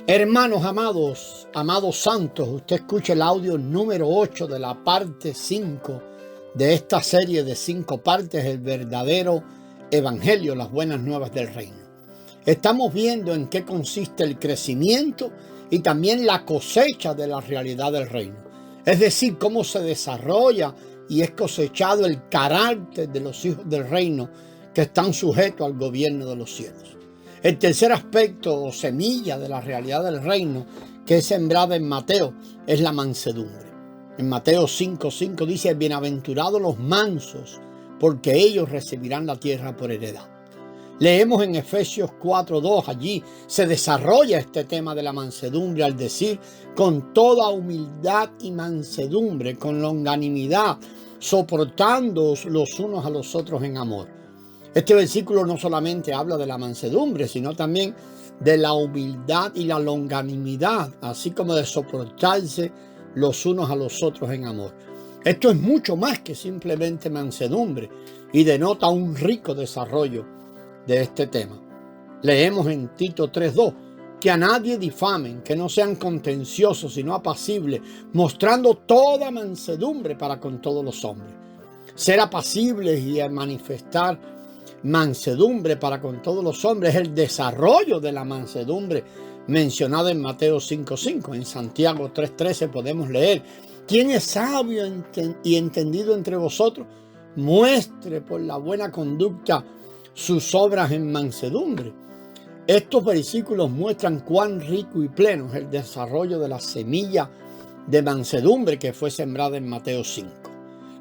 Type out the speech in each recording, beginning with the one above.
Hermanos amados, amados santos, usted escucha el audio número 8 de la parte 5 de esta serie de 5 partes, el verdadero evangelio, las buenas nuevas del reino. Estamos viendo en qué consiste el crecimiento y también la cosecha de la realidad del reino. Es decir, cómo se desarrolla y es cosechado el carácter de los hijos del reino que están sujetos al gobierno de los cielos. El tercer aspecto o semilla de la realidad del reino que es sembrada en Mateo es la mansedumbre. En Mateo 5:5 dice: bienaventurados los mansos, porque ellos recibirán la tierra por heredad. Leemos en Efesios 4:2, allí se desarrolla este tema de la mansedumbre al decir: con toda humildad y mansedumbre, con longanimidad, soportándoos los unos a los otros en amor. Este versículo no solamente habla de la mansedumbre, sino también de la humildad y la longanimidad, así como de soportarse los unos a los otros en amor. Esto es mucho más que simplemente mansedumbre y denota un rico desarrollo de este tema. Leemos en Tito 3:2, que a nadie difamen, que no sean contenciosos, sino apacibles, mostrando toda mansedumbre para con todos los hombres. Ser apacibles y manifestar mansedumbre para con todos los hombres es el desarrollo de la mansedumbre mencionada en Mateo 5:5. En Santiago 3:13 podemos leer: ¿quién es sabio y entendido entre vosotros? Muestre por la buena conducta sus obras en mansedumbre. Estos versículos muestran cuán rico y pleno es el desarrollo de la semilla de mansedumbre que fue sembrada en Mateo 5.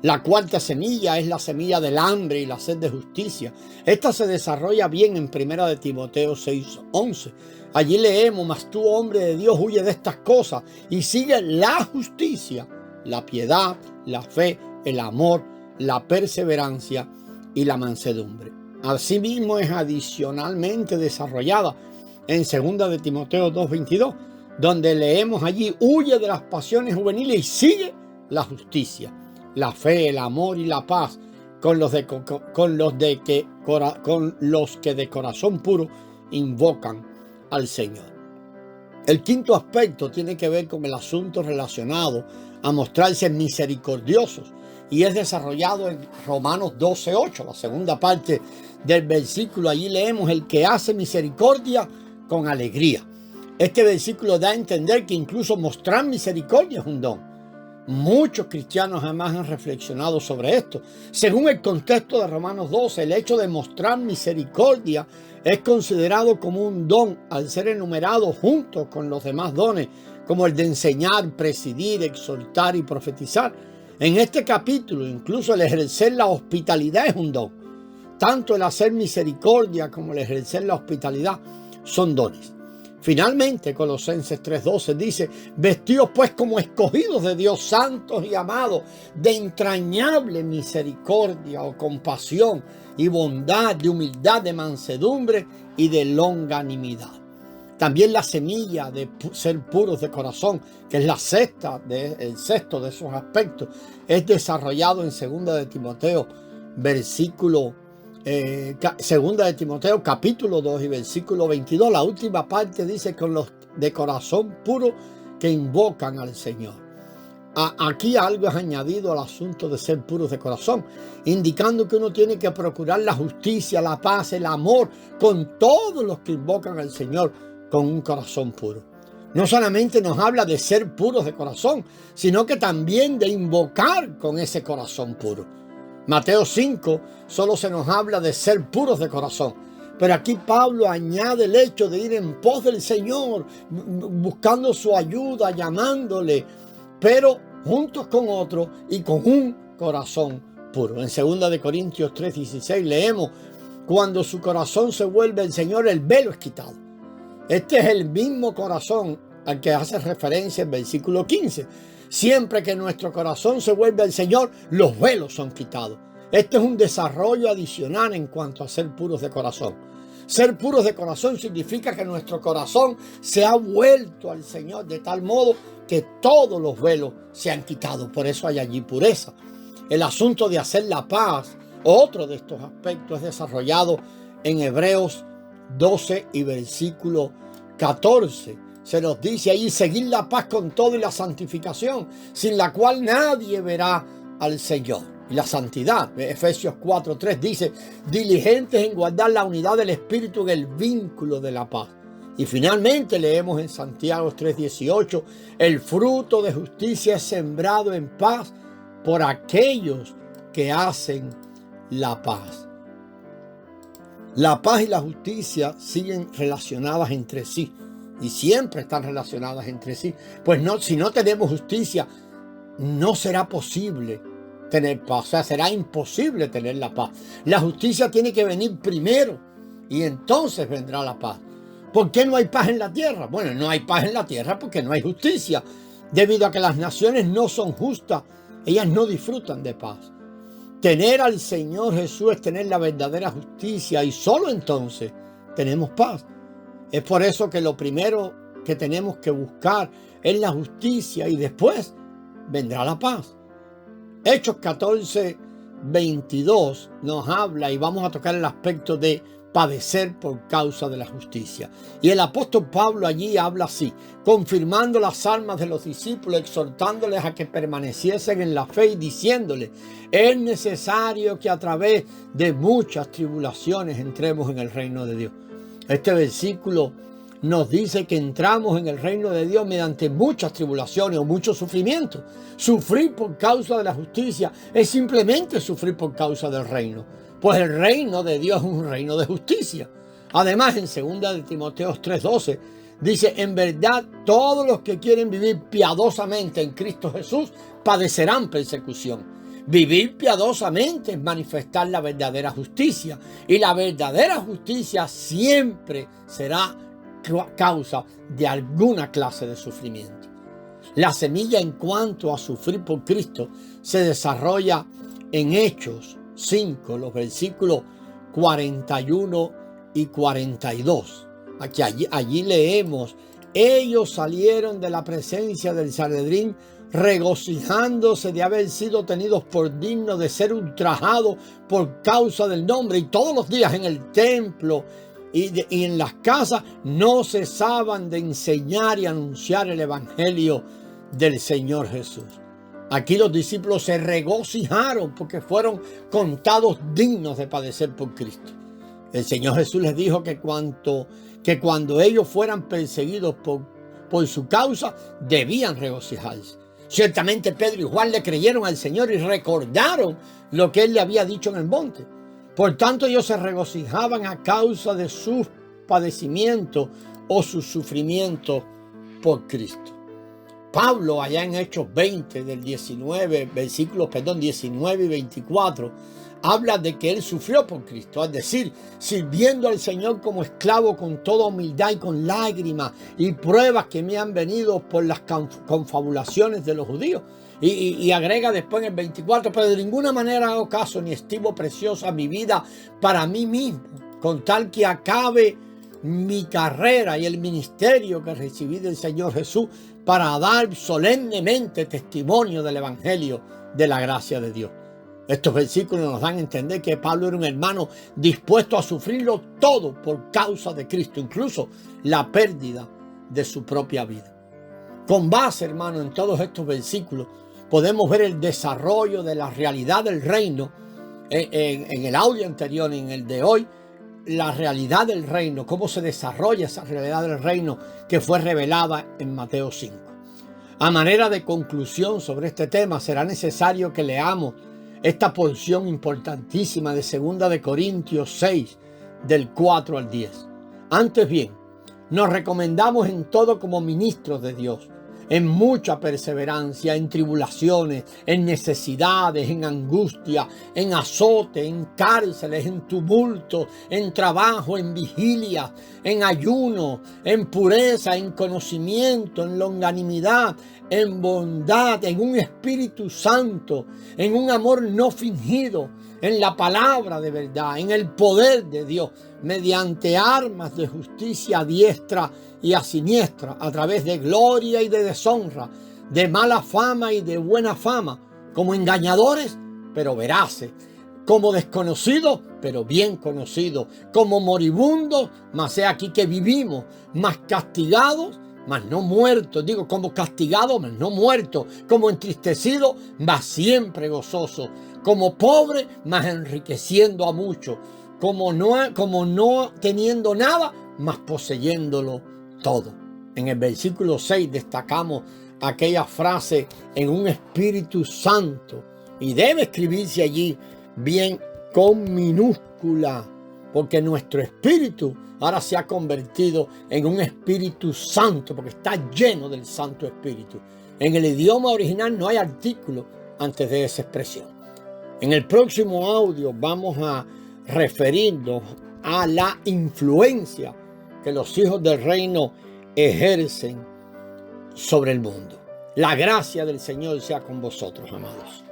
La cuarta semilla es la semilla del hambre y la sed de justicia. Esta se desarrolla bien en 1 de Timoteo 6:11. Allí leemos: mas tú, hombre de Dios, huye de estas cosas y sigue la justicia, la piedad, la fe, el amor, la perseverancia y la mansedumbre. Asimismo es adicionalmente desarrollada en 2 de Timoteo 2:22, donde leemos allí: huye de las pasiones juveniles y sigue la justicia, la fe, el amor y la paz con los que de corazón puro invocan al Señor. El quinto aspecto tiene que ver con el asunto relacionado a mostrarse misericordiosos y es desarrollado en Romanos 12:8, la segunda parte del versículo. Allí leemos: el que hace misericordia con alegría. Este versículo da a entender que incluso mostrar misericordia es un don. Muchos cristianos jamás han reflexionado sobre esto. Según el contexto de Romanos 12, el hecho de mostrar misericordia es considerado como un don al ser enumerado junto con los demás dones, como el de enseñar, presidir, exhortar y profetizar. En este capítulo, incluso el ejercer la hospitalidad es un don. Tanto el hacer misericordia como el ejercer la hospitalidad son dones. Finalmente, Colosenses 3:12 dice: vestidos pues como escogidos de Dios, santos y amados, de entrañable misericordia o compasión y bondad, de humildad, de mansedumbre y de longanimidad. También la semilla de ser puros de corazón, que es el sexto de esos aspectos, es desarrollado en 2 de Timoteo, Segunda de Timoteo capítulo 2 y versículo 22. La última parte dice: con los de corazón puro que invocan al Señor. Aquí algo es añadido al asunto de ser puros de corazón, indicando que uno tiene que procurar la justicia, la paz, el amor con todos los que invocan al Señor con un corazón puro. No solamente nos habla de ser puros de corazón, sino que también de invocar con ese corazón puro. Mateo 5 solo se nos habla de ser puros de corazón, pero aquí Pablo añade el hecho de ir en pos del Señor, buscando su ayuda, llamándole, pero juntos con otros y con un corazón puro. En 2 de Corintios 3:16 leemos: cuando su corazón se vuelve al Señor, el velo es quitado. Este es el mismo corazón al que hace referencia el versículo 15. Siempre que nuestro corazón se vuelve al Señor, los velos son quitados. Este es un desarrollo adicional en cuanto a ser puros de corazón. Ser puros de corazón significa que nuestro corazón se ha vuelto al Señor de tal modo que todos los velos se han quitado. Por eso hay allí pureza. El asunto de hacer la paz, otro de estos aspectos, es desarrollado en Hebreos 12 y versículo 14. se nos dice ahí, seguir la paz con todo y la santificación, sin la cual nadie verá al Señor. Y la santidad, Efesios 4:3 dice, diligentes en guardar la unidad del Espíritu en el vínculo de la paz. Y finalmente leemos en Santiago 3:18, el fruto de justicia es sembrado en paz por aquellos que hacen la paz. La paz y la justicia siguen relacionadas entre sí y siempre están relacionadas entre sí. Pues no, si no tenemos justicia, no será posible tener paz. O sea, será imposible tener la paz. La justicia tiene que venir primero y entonces vendrá la paz. ¿Por qué no hay paz en la tierra? Bueno, no hay paz en la tierra porque no hay justicia. Debido a que las naciones no son justas, ellas no disfrutan de paz. Tener al Señor Jesús es tener la verdadera justicia y solo entonces tenemos paz. Es por eso que lo primero que tenemos que buscar es la justicia y después vendrá la paz. Hechos 14:22 nos habla y vamos a tocar el aspecto de padecer por causa de la justicia. Y el apóstol Pablo allí habla así, confirmando las almas de los discípulos, exhortándoles a que permaneciesen en la fe y diciéndoles, es necesario que a través de muchas tribulaciones entremos en el reino de Dios. Este versículo nos dice que entramos en el reino de Dios mediante muchas tribulaciones o mucho sufrimiento. Sufrir por causa de la justicia es simplemente sufrir por causa del reino. Pues el reino de Dios es un reino de justicia. Además, en 2 de Timoteo 3:12, dice, en verdad, todos los que quieren vivir piadosamente en Cristo Jesús padecerán persecución. Vivir piadosamente es manifestar la verdadera justicia. Y la verdadera justicia siempre será causa de alguna clase de sufrimiento. La semilla en cuanto a sufrir por Cristo se desarrolla en Hechos 5, los versículos 41 y 42. Allí leemos, ellos salieron de la presencia del Sanedrín regocijándose de haber sido tenidos por dignos de ser ultrajados por causa del nombre, y todos los días en el templo y en las casas no cesaban de enseñar y anunciar el evangelio del Señor Jesús. Aquí los discípulos se regocijaron porque fueron contados dignos de padecer por Cristo. El Señor Jesús les dijo que cuando ellos fueran perseguidos por su causa, debían regocijarse. Ciertamente Pedro y Juan le creyeron al Señor y recordaron lo que Él le había dicho en el monte. Por tanto, ellos se regocijaban a causa de sus padecimientos o sus sufrimientos por Cristo. Pablo, allá en Hechos 20, del 19 y 24, habla de que él sufrió por Cristo, es decir, sirviendo al Señor como esclavo con toda humildad y con lágrimas y pruebas que me han venido por las confabulaciones de los judíos. Y agrega después en el 24, pero de ninguna manera hago caso ni estimo preciosa mi vida para mí mismo, con tal que acabe mi carrera y el ministerio que recibí del Señor Jesús para dar solemnemente testimonio del evangelio de la gracia de Dios. Estos versículos nos dan a entender que Pablo era un hermano dispuesto a sufrirlo todo por causa de Cristo, incluso la pérdida de su propia vida. Con base, hermano, en todos estos versículos podemos ver el desarrollo de la realidad del reino en el audio anterior y en el de hoy. La realidad del reino, cómo se desarrolla esa realidad del reino que fue revelada en Mateo 5. A manera de conclusión sobre este tema, será necesario que leamos esta porción importantísima de 2 de Corintios 6, del 4 al 10. Antes bien, nos recomendamos en todo como ministros de Dios, en mucha perseverancia, en tribulaciones, en necesidades, en angustia, en azote, en cárceles, en tumultos, en trabajo, en vigilia, en ayuno, en pureza, en conocimiento, en longanimidad, en bondad, en un Espíritu Santo, en un amor no fingido, en la palabra de verdad, en el poder de Dios, mediante armas de justicia a diestra y a siniestra, a través de gloria y de deshonra, de mala fama y de buena fama, como engañadores, pero veraces, como desconocidos, pero bien conocidos, como moribundos, mas he aquí que vivimos, mas castigados, mas no muerto, digo, como castigado, mas no muerto, como entristecido, mas siempre gozoso, como pobre, mas enriqueciendo a muchos, como no teniendo nada, mas poseyéndolo todo. En el versículo 6 destacamos aquella frase en un Espíritu Santo, y debe escribirse allí bien con minúscula, porque nuestro espíritu ahora se ha convertido en un Espíritu Santo, porque está lleno del Santo Espíritu. En el idioma original no hay artículo antes de esa expresión. En el próximo audio vamos a referirnos a la influencia que los hijos del reino ejercen sobre el mundo. La gracia del Señor sea con vosotros, amados.